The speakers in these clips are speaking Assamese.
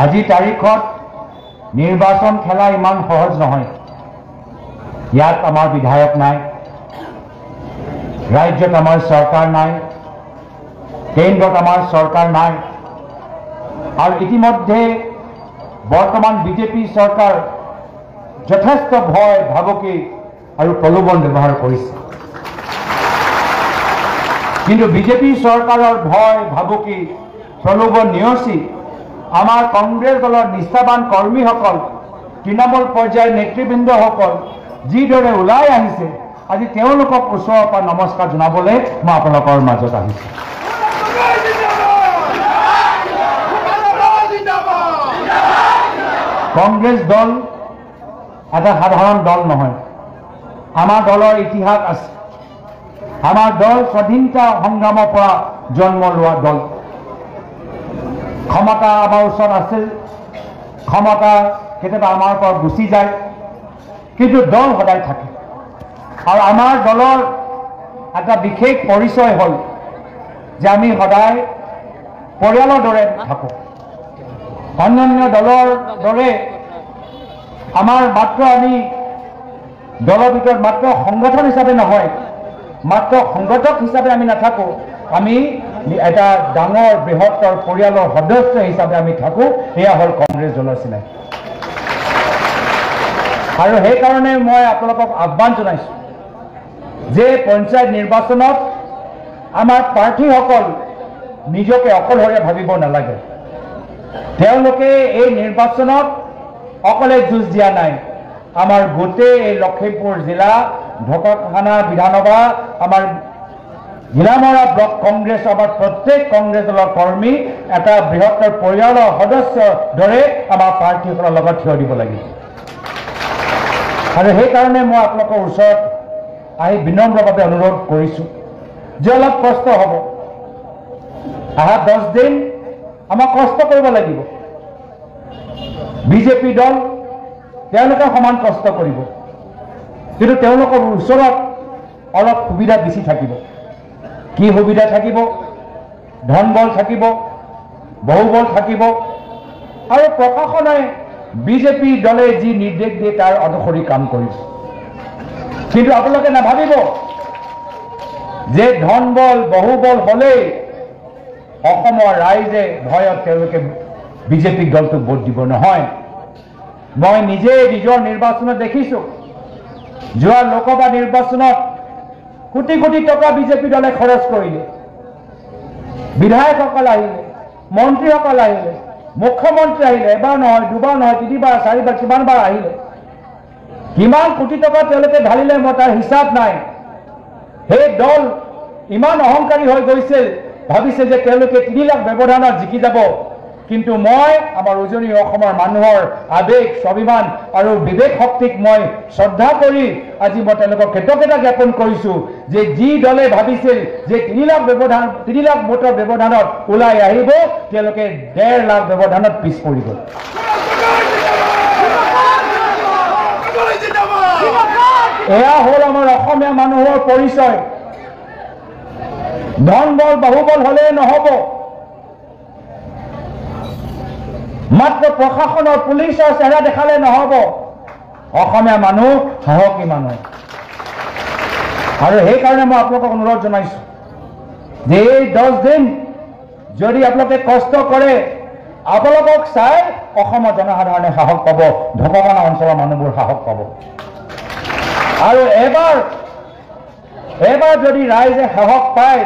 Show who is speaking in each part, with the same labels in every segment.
Speaker 1: আজি তাৰিখত নিৰ্বাচন খেলা ইমান সহজ নহয়। ইয়াত আমাৰ বিধায়ক নাই, ৰাজ্যত আমাৰ চৰকাৰ নাই, কেন্দ্ৰত আমাৰ চৰকাৰ নাই, আৰু ইতিমধ্যে বৰ্তমান বিজেপি চৰকাৰ যথেষ্ট ভয় ভাবুকি আৰু প্ৰলোভন ব্যৱহাৰ কৰিছে। কিন্তু বিজেপি চৰকাৰৰ ভয় ভাবুকি প্ৰলোভন নেওচি আমাৰ কংগ্ৰেছ দলৰ নিষ্ঠাবান কৰ্মীসকল, তৃণমূল পৰ্যায়ৰ নেতৃবৃন্দসকল যিদৰে ওলাই আহিছে, আজি তেওঁলোকক ওচৰৰ পৰা নমস্কাৰ জনাবলৈ মই আপোনালোকৰ মাজত আহিছোঁ। কংগ্ৰেছ দল এটা সাধাৰণ দল নহয়। আমাৰ দলৰ ইতিহাস আছে। আমাৰ দল স্বাধীনতা সংগ্ৰামৰ পৰা জন্ম লোৱা দল। ক্ষমতা আমাৰ ওচৰত আছিল, ক্ষমতা কেতিয়াবা আমাৰ পৰা গুচি যায়, কিন্তু দল সদায় থাকে। আৰু আমাৰ দলৰ এটা বিশেষ পৰিচয় হ'ল যে আমি সদায় পৰিয়ালৰ দৰে থাকোঁ। অন্যান্য দলৰ দৰে আমাৰ মাত্ৰ আমি দলৰ ভিতৰত মাত্ৰ সংগঠন হিচাপে নহয়, মাত্ৰ সংগঠক হিচাপে আমি নাথাকোঁ। আমি এটা ডাঙৰ বৃহত্তৰ পৰিয়ালৰ সদস্য হিচাপে আমি থাকোঁ। এয়া হ'ল কংগ্ৰেছ দলৰ চিনাকি। আৰু সেইকাৰণে মই আপোনালোকক আহ্বান জনাইছোঁ যে পঞ্চায়ত নিৰ্বাচনত আমাৰ প্ৰাৰ্থীসকল নিজকে অকলশৰে ভাবিব নালাগে। তেওঁলোকে এই নিৰ্বাচনত অকলে যুঁজ দিয়া নাই। আমাৰ গোটেই এই লখিমপুৰ জিলা ঢকুৱাখানা বিধানসভা, আমাৰ ঘিলামৰা ব্লক কংগ্ৰেছ, আমাৰ প্ৰত্যেক কংগ্ৰেছ দলৰ কৰ্মী এটা বৃহত্তৰ পৰিয়ালৰ সদস্যৰ দৰে আমাৰ প্ৰাৰ্থীসকলৰ লগত থিয় দিব লাগিব। আৰু সেইকাৰণে মই আপোনালোকৰ ওচৰত আহি বিনম্ৰভাৱে অনুৰোধ কৰিছোঁ যে অলপ কষ্ট হ'ব। অহা 10 দিন আমাক কষ্ট কৰিব লাগিব। বিজেপি দল তেওঁলোকে সমান কষ্ট কৰিব, কিন্তু তেওঁলোকৰ ওচৰত অলপ সুবিধা বেছি থাকিব। কি সুবিধা থাকিব? ধন বল থাকিব, বহুবল থাকিব, আৰু প্ৰশাসনে বিজেপি দলে যি নিৰ্দেশ দিয়ে তাৰ অনুসৰি কাম কৰিব। কিন্তু আপোনালোকে নাভাবিব যে ধন বল বহুবল হ'লেই অসমৰ ৰাইজে ভয়ত তেওঁলোকে বিজেপি দলটোক ভোট দিব। নহয়, মই নিজে নিজৰ নিৰ্বাচনত দেখিছোঁ। যোৱা লোকসভা নিৰ্বাচনত কোটি কোটি টকা বিজেপি দলে খৰচ কৰিলে। বিধায়কসকল আহিলে, মন্ত্ৰীসকল আহিলে, মুখ্যমন্ত্ৰী আহিলে, এবাৰ নহয়, দুবাৰ নহয়, তিনিবাৰ, চাৰিবাৰ, কিমানবাৰ আহিলে। কিমান কোটি টকা তেওঁলোকে ঢালিলে মই তাৰ হিচাপ নাই। সেই দল ইমান অহংকাৰী হৈ গৈছিল, ভাবিছে যে তেওঁলোকে 3 লাখ ব্যৱধানত জিকি যাব। কিন্তু মই আমাৰ উজনি অসমৰ মানুহৰ আৱেগ, স্বাভিমান আৰু বিবেক শক্তিক মই শ্ৰদ্ধা কৰি আজি মই তেওঁলোকক কৃতজ্ঞতা জ্ঞাপন কৰিছোঁ যে যি দলে ভাবিছিল যে 3 লাখ ভোটৰ ব্যৱধানত ওলাই আহিব, তেওঁলোকে 1.5 লাখ ব্যৱধানত পিছ পৰি গ'ল। এয়া হ'ল আমাৰ অসমীয়া মানুহৰ পৰিচয়। ধন বল বাহুবল হ'লে নহ'ব, মাত্ৰ প্ৰশাসনৰ পুলিচৰ চেহেৰা দেখালে নহ'ব। অসমীয়া মানুহ সাহসী মানুহ। আৰু সেইকাৰণে মই আপোনালোকক অনুৰোধ জনাইছোঁ যে এই 10 দিন যদি আপোনালোকে কষ্ট কৰে, আপোনালোকক চাই অসমৰ জনসাধাৰণে সাহস পাব, ঢকুৱাখানা অঞ্চলৰ মানুহবোৰ সাহস পাব। আৰু এবাৰ যদি ৰাইজে সাহস পায়,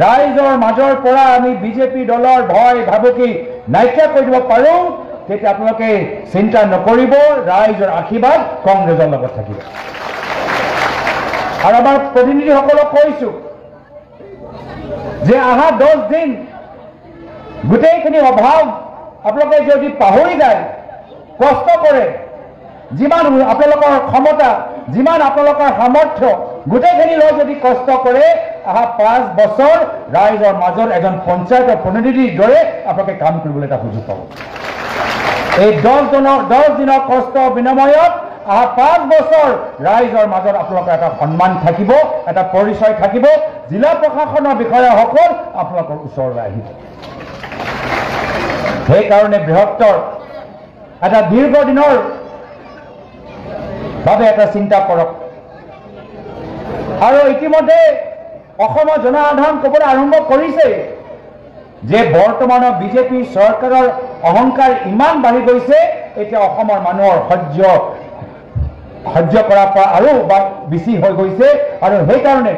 Speaker 1: ৰাইজৰ মাজৰ পৰা আমি বিজেপি দলৰ ভয় ভাবুকি নাইকিয়া কৰি দিব পাৰোঁ, তেতিয়া আপোনালোকে চিন্তা নকৰিব, ৰাইজৰ আশীৰ্বাদ কংগ্ৰেছৰ লগত থাকিব। আৰু আমাৰ প্ৰতিনিধিসকলক কৈছোঁ যে অহা 10 দিন গোটেইখিনি অভাৱ আপোনালোকে যদি পাহৰি যায়, কষ্ট কৰে, যিমান আপোনালোকৰ ক্ষমতা, যিমান আপোনালোকৰ সামৰ্থ্য, গোটেইখিনি লৈ যদি কষ্ট কৰে, অহা 5 বছৰ ৰাইজৰ মাজত এজন পঞ্চায়তৰ প্ৰতিনিধিৰ দৰে আপোনালোকে কাম কৰিবলৈ এটা সুযোগ পাব। এই 10 দিনৰ কষ্ট বিনিময়ত অহা 5 বছৰ ৰাইজৰ মাজত আপোনালোকৰ এটা সন্মান থাকিব, এটা পৰিচয় থাকিব। জিলা প্ৰশাসনৰ বিষয়াসকল আপোনালোকৰ ওচৰলৈ আহিব। সেইকাৰণে বৃহত্তৰ এটা দীৰ্ঘদিনৰ বাবে এটা চিন্তা কৰক। আৰু ইতিমধ্যে অসমৰ জনসাধাৰণ ক'বলৈ আৰম্ভ কৰিছে যে বৰ্তমানৰ বিজেপি চৰকাৰৰ অহংকাৰ ইমান বাঢ়ি গৈছে, এতিয়া অসমৰ মানুহৰ সহ্য কৰাৰ পৰা আৰু বেছি হৈ গৈছে। আৰু সেইকাৰণে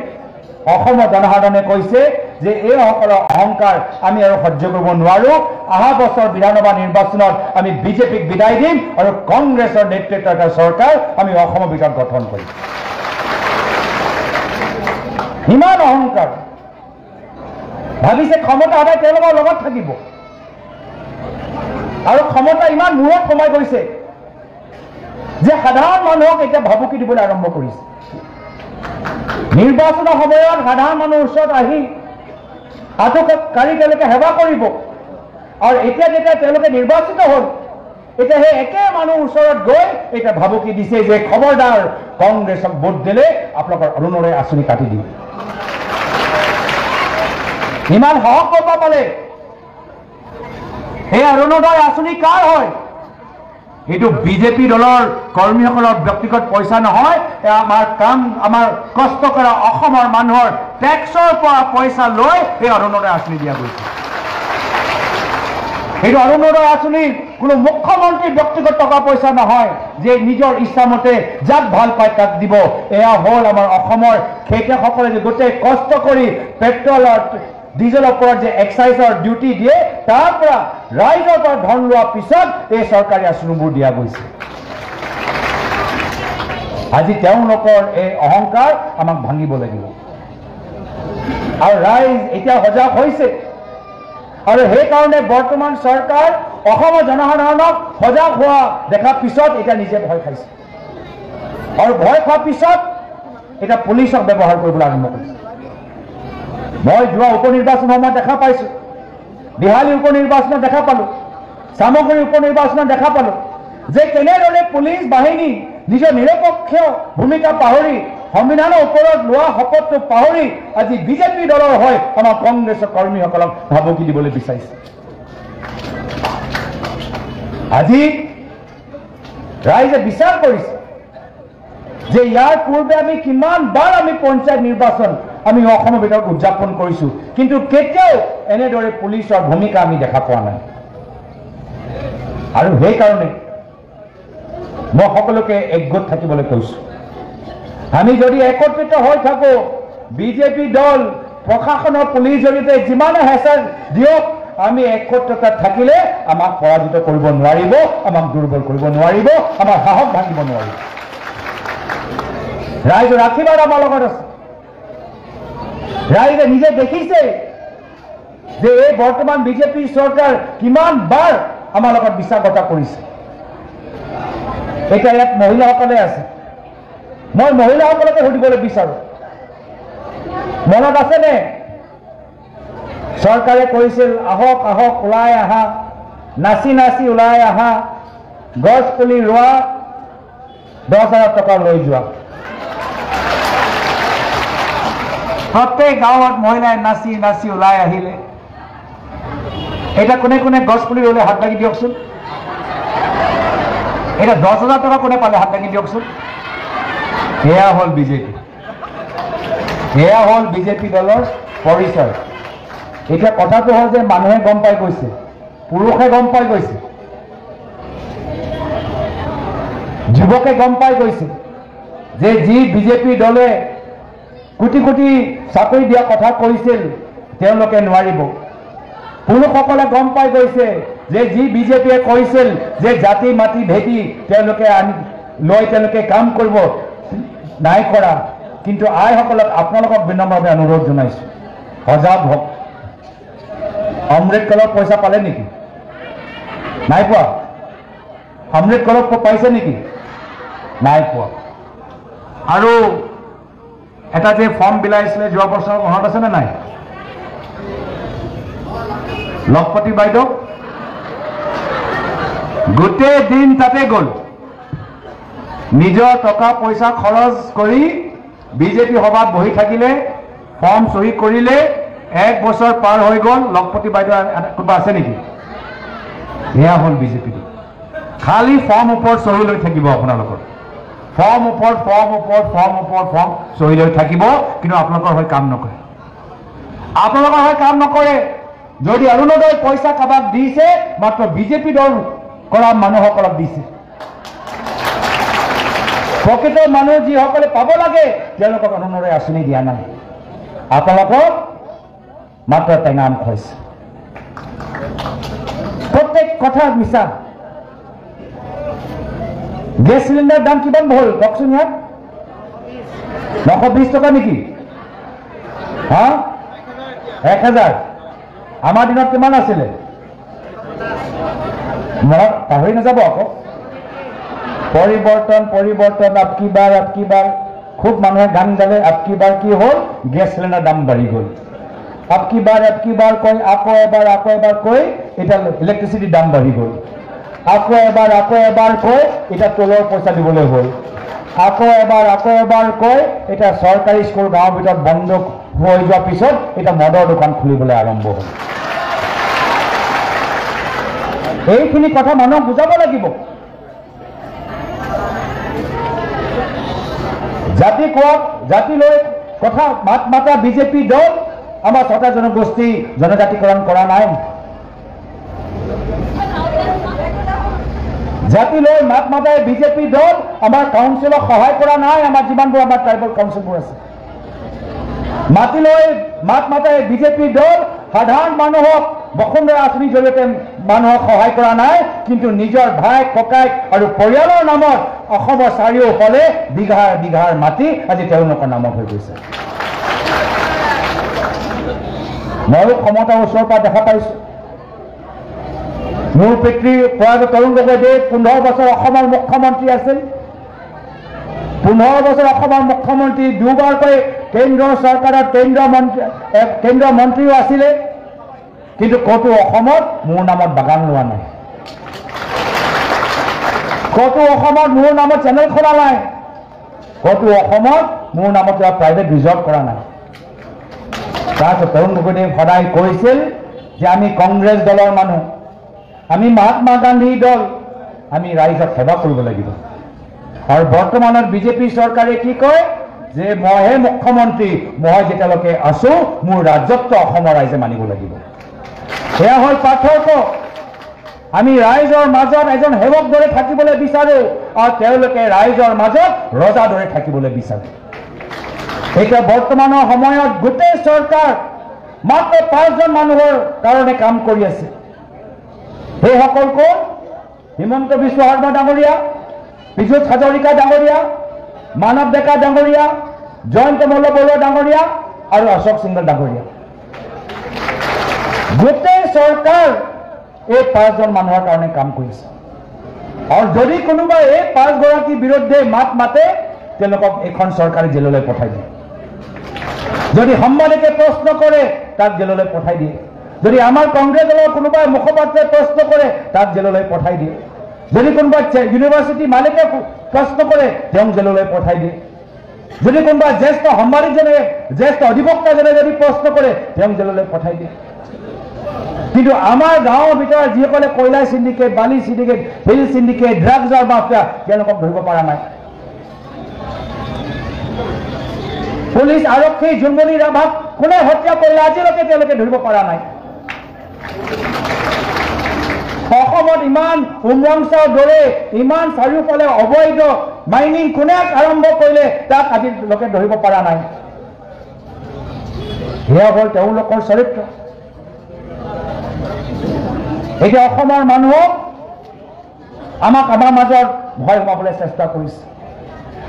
Speaker 1: অসমৰ জনসাধাৰণে কৈছে যে এইসকলৰ অহংকাৰ আমি আৰু সহ্য কৰিব নোৱাৰোঁ। অহা বছৰ বিধানসভা নিৰ্বাচনত আমি বিজেপিক বিদায় দিম আৰু কংগ্ৰেছৰ নেতৃত্বৰ এটা চৰকাৰ আমি অসমৰ ভিতৰত গঠন কৰিম। ইমান অহংকাৰ, ভাবিছে ক্ষমতা সদায় তেওঁলোকৰ লগত থাকিব। আৰু ক্ষমতা ইমান মূৰত সোমাই গৈছে যে সাধাৰণ মানুহক এতিয়া ভাবুকি দিবলৈ আৰম্ভ কৰিছে। নিৰ্বাচনৰ সময়ত সাধাৰণ মানুহৰ ওচৰত আহি আঁঠুকাঢ়ি তেওঁলোকে সেৱা কৰিব। আৰু এতিয়া যেতিয়া তেওঁলোকে নিৰ্বাচিত হ'ল, এতিয়া সেই একে মানুহৰ ওচৰত গৈ এতিয়া ভাবুকি দিছে যে খবৰদাৰ কংগ্ৰেছক ভোট দিলে আপোনালোকৰ অৰুণোদয় আঁচনি কাটি দিম। ইমান সাহস ক'ৰ পৰা পালে? এই অৰুণোদয় আঁচনি কাৰ হয়? এইটো বিজেপি দলৰ কৰ্মীসকলৰ ব্যক্তিগত পইচা নহয়, আমাৰ কাম, আমাৰ কষ্ট কৰা অসমৰ মানুহৰ টেক্সৰ পৰা পইচা লৈ এই অৰুণোদয় আঁচনি দিয়া গৈছে। এইটো অৰুণোদয় আঁচনি কোনো মুখ্যমন্ত্ৰীৰ ব্যক্তিগত টকা পইচা নহয় যে নিজৰ ইচ্ছামতে যাক ভাল পায় তাক দিব। এয়া হ'ল আমাৰ অসমৰ খেতিয়কসকলে যে গোটেই কষ্ট কৰি পেট্ৰলৰ ডিজেলৰ ওপৰত যে এক্সাইজৰ ডিউটি দিয়ে, তাৰ পৰা ৰাইজৰ পৰা ধন লোৱাৰ পিছত এই চৰকাৰী আঁচনিবোৰ দিয়া গৈছে। আজি তেওঁলোকৰ এই অহংকাৰ আমাক ভাঙিব লাগিব। আৰু ৰাইজ এতিয়া সজাগ হৈছে। আৰু সেইকাৰণে বৰ্তমান চৰকাৰ অসমৰ জনসাধাৰণক সজাগ হোৱা দেখাৰ পিছত এতিয়া নিজে ভয় খাইছে। আৰু ভয় খোৱাৰ পিছত এতিয়া পুলিচক ব্যৱহাৰ কৰিবলৈ আৰম্ভ কৰিছে। মই যোৱা উপ নিৰ্বাচনৰ সময়ত দেখা পাইছোঁ, বিহালী উপ নিৰ্বাচনত দেখা পালোঁ, চামগুৰি উপ নিৰ্বাচনত দেখা পালোঁ যে কেনেদৰে পুলিচ বাহিনী নিজৰ নিৰপেক্ষ ভূমিকা পাহৰি, সংবিধানৰ ওপৰত লোৱা শপতটো পাহৰি আজি বিজেপি দলৰ হৈ আমাৰ কংগ্ৰেছৰ কৰ্মীসকলক ভাবুকি দিবলৈ বিচাৰিছে। আজি ৰাইজে বিচাৰ কৰিছে যে ইয়াৰ পূৰ্বে আমি কিমানবাৰ আমি পঞ্চায়ত নিৰ্বাচন আমি অসমৰ ভিতৰত উদযাপন কৰিছোঁ, কিন্তু কেতিয়াও এনেদৰে পুলিচৰ ভূমিকা আমি দেখা পোৱা নাই। আৰু সেইকাৰণে মই সকলোকে একগোট থাকিবলৈ কৈছোঁ। আমি যদি একত্ৰিত হৈ থাকোঁ, বিজেপি দল, প্ৰশাসনৰ পুলিচ জড়িত যিমানে হেঁচা দিয়ক, আমি একত্ৰতাত থাকিলে আমাক পৰাজিত কৰিব নোৱাৰিব, আমাক দুৰ্বল কৰিব নোৱাৰিব, আমাৰ সাহস ভাঙিব নোৱাৰিব। ৰাইজৰ আশীৰ্বাদ আমাৰ লগত আছে। ৰাইজে নিজে দেখিছে যে এই বৰ্তমান বিজেপি চৰকাৰ কিমানবাৰ আমাৰ লগত বিশ্বাসঘাতক কৰিছে। এতিয়া ইয়াত মহিলাসকলে আছে, মই মহিলাসকলকে সুধিবলৈ বিচাৰোঁ, মনত আছেনে চৰকাৰে কৈছিল আহক আহক ওলাই আহা, নাচি নাচি ওলাই আহা, গছ পুলি ৰোৱা, 10,000 টকা লৈ যোৱা। প্ৰত্যেক গাঁৱত মহিলাই নাচি নাচি ওলাই আহিলে। এতিয়া কোনে কোনে গছ পুলি ৰুলে হাত লাগি দিয়কচোন। এতিয়া 10,000 টকা কোনে পালে হাত লাগি দিয়কচোন। এয়া হ'ল বিজেপি, এয়া হ'ল বিজেপি দলৰ পৰিচয়। এতিয়া কথাটো হ'ল যে মানুহে গম পাই গৈছে, পুৰুষে গম পাই গৈছে, যুৱকে গম পাই গৈছে যে যি বিজেপি দলে কোটি কোটি চাকৰি দিয়া কথা কৈছিল তেওঁলোকে নোৱাৰিব। পুৰুষসকলে গম পাই গৈছে যে যি বিজেপিয়ে কৈছিল যে জাতি মাটি ভেটি তেওঁলোকে লৈ তেওঁলোকে কাম কৰিব, নাই কৰা। কিন্তু আইসকলক আপোনালোকক বিনম্ৰভাৱে অনুৰোধ জনাইছোঁ, সজাগ হওক। অমৃত কলৰ পইচা পালে নেকি? নাই পোৱা। অমৃত কলৰ পাইছে নেকি? নাই পোৱা। আৰু এটা যে ফৰ্ম বিলাইছিলে যোৱা বছৰ, মনত আছেনে নাই? লখপতি বাইদেউ গোটেই দিন তাতে গ'ল, নিজৰ টকা পইচা খৰচ কৰি বিজেপি সভাত বহি থাকিলে, ফৰ্ম চহী কৰিলে। 1 বছৰ পাৰ হৈ গ'ল, লখপতি বাইদেউ কোনোবা আছে নেকি? এয়া হ'ল বিজেপি। খালি ফৰ্ম ওপৰত চহী লৈ থাকিব, আপোনালোকৰ ফৰ্ম ওপৰত চহী লৈ থাকিব, কিন্তু আপোনালোকৰ হৈ কাম নকৰে। আপোনালোকৰ হৈ কাম নকৰে। যদি অৰুণোদয় পইচা কাৰোবাক দিছে, মাত্ৰ বিজেপি দল কৰা মানুহসকলক দিছে। প্ৰকৃত মানুহ যিসকলে পাব লাগে তেওঁলোকক অৰুণোদয় আঁচনি দিয়া নাই। আপোনালোকক মাত্ৰ টেঙাম খুৱাইছে। প্ৰত্যেক কথা মিছা। গেছ চিলিণ্ডাৰ দাম কিমান হ'ল কওকচোন? ইয়াত 920 টকা নেকি? হা, 1000। আমাৰ দিনত কিমান আছিলে? মনত পাহৰি নাযাব আকৌ। পৰিৱৰ্তন আপকি বাৰ খুব মানুহে গান গালে। আপকি বাৰ কি হ'ল? গেছ চিলিণ্ডাৰ দাম বাঢ়ি গ'ল। আপকি বাৰ কৈ আকৌ এবাৰ কৈ এতিয়া ইলেক্ট্ৰিচিটিৰ দাম বাঢ়ি গ'ল। আকৌ এবাৰ কৈ এতিয়া তলৰ পইচা দিবলৈ হ'ল। আকৌ এবাৰ কৈ এতিয়া চৰকাৰী স্কুল গাঁৱৰ ভিতৰত বন্ধ হৈ যোৱাৰ পিছত এতিয়া মদৰ দোকান খুলিবলৈ আৰম্ভ হ'ল। এইখিনি কথা মানুহক বুজাব লাগিব। জাতি কোৱা, জাতি লৈ কথা মাত মাতা বিজেপি দল আমাৰ 6টা জনগোষ্ঠী জনজাতিকৰণ কৰা নাই। জাতি লৈ মাত মাতাই বিজেপি দল আমাৰ কাউন্সিলক সহায় কৰা নাই। আমাৰ যিমানবোৰ আমাৰ ট্ৰাইবেল কাউন্সিলবোৰ আছে, মাত মাতাই বিজেপি দল সাধাৰণ মানুহক বসুন্ধৰা আঁচনিৰ জৰিয়তে মানুহক সহায় কৰা নাই, কিন্তু নিজৰ ভাই ককাইক আৰু পৰিয়ালৰ নামত অসমৰ চাৰিওফালে বিঘাৰ মাটি আজি তেওঁলোকৰ নামত হৈ গৈছে। ময়ো ক্ষমতাৰ ওচৰৰ পৰা দেখা পাইছো। মোৰ পিতৃ প্ৰয়াত তৰুণ গগৈ 15 বছৰ অসমৰ মুখ্যমন্ত্ৰী আছিল। 15 বছৰ অসমৰ মুখ্যমন্ত্ৰী, দুবাৰকৈ কেন্দ্ৰৰ চৰকাৰৰ কেন্দ্ৰীয় মন্ত্ৰীও আছিলে, কিন্তু ক'তো অসমত মোৰ নামত বাগান লোৱা নাই। ক'তো অসমত মোৰ নামত চেনেল খোলা নাই। ক'তো অসমত মোৰ নামত কিবা প্ৰাইভেট ৰিজৰ্ট কৰা নাই। তাৰপিছত তৰুণ গগৈদেৱে সদায় কৈছিল যে আমি কংগ্ৰেছ দলৰ মানুহ, আমি মহাত্মা গান্ধীৰ দল, আমি ৰাইজক সেৱা কৰিব লাগিব। আৰু বৰ্তমানৰ বিজেপি চৰকাৰে কি কয় যে মইহে মুখ্যমন্ত্ৰী, মই যেতিয়ালৈকে আছো মোৰ ৰাজত্ব অসমৰ ৰাইজে মানিব লাগিব। সেয়া হ'ল পাৰ্থক্য। আমি ৰাইজৰ মাজত এজন সেৱক দৰে থাকিবলৈ বিচাৰো, আৰু তেওঁলোকে ৰাইজৰ মাজত ৰজা দৰে থাকিবলৈ বিচাৰে। এতিয়া বৰ্তমানৰ সময়ত গোটেই চৰকাৰ মাত্ৰ 5জন মানুহৰ কাৰণে কাম কৰি আছে। সেইসকল কোন? হিমন্ত বিশ্ব শৰ্মা ডাঙৰীয়া, পীযুষ হাজৰিকা ডাঙৰীয়া, মানৱ ডেকা ডাঙৰীয়া, জয়ন্ত মল্ল বৰুৱা ডাঙৰীয়া আৰু অশোক সিংহল ডাঙৰীয়া। গোটেই চৰকাৰ এই 5জন মানুহৰ কাৰণে কাম কৰিছে। আৰু যদি কোনোবাই এই 5গৰাকীৰ বিৰুদ্ধে মাত মাতে, তেওঁলোকক এইখন চৰকাৰে জেললৈ পঠাই দিয়ে। যদি সাংবাদিকে প্ৰশ্ন কৰে, তাক জেললৈ পঠাই দিয়ে। যদি আমাৰ কংগ্ৰেছ দলৰ কোনোবাই মুখপাত্ৰই প্ৰশ্ন কৰে, তাক জেললৈ পঠাই দিয়ে। যদি কোনোবা ইউনিভাৰ্চিটি মালিকে প্ৰশ্ন কৰে, তেওঁক জেললৈ পঠাই দিয়ে। যদি কোনোবা জ্যেষ্ঠ সাংবাদিকজনে, জ্যেষ্ঠ অধিবক্তাজনে যদি প্ৰশ্ন কৰে, তেওঁক জেললৈ পঠাই দিয়ে। কিন্তু আমাৰ গাঁৱৰ ভিতৰত যিসকলে কয়লা চিণ্ডিকেট, বালি চিণ্ডিকেট, শিল চিণ্ডিকেট, ড্ৰাগছৰ মাফিয়া, তেওঁলোকক ধৰিব পৰা নাই। পুলিচ আৰক্ষী জোনমণি ৰাভাক কোনে হত্যা কৰিলে আজিলৈকে তেওঁলোকে ধৰিব পৰা নাই। অসমত ইমান উমৰাংচাৰ দৰে ইমান চাৰিওফালে অবৈধ মাইনিং কোনে আৰম্ভ কৰিলে তাক আজিলৈকে ধৰিব পৰা নাই। সেয়া হ'ল তেওঁলোকৰ চৰিত্ৰ। এতিয়া অসমৰ মানুহক আমাক আমাৰ মাজত ভয় সোমাবলৈ চেষ্টা কৰিছে,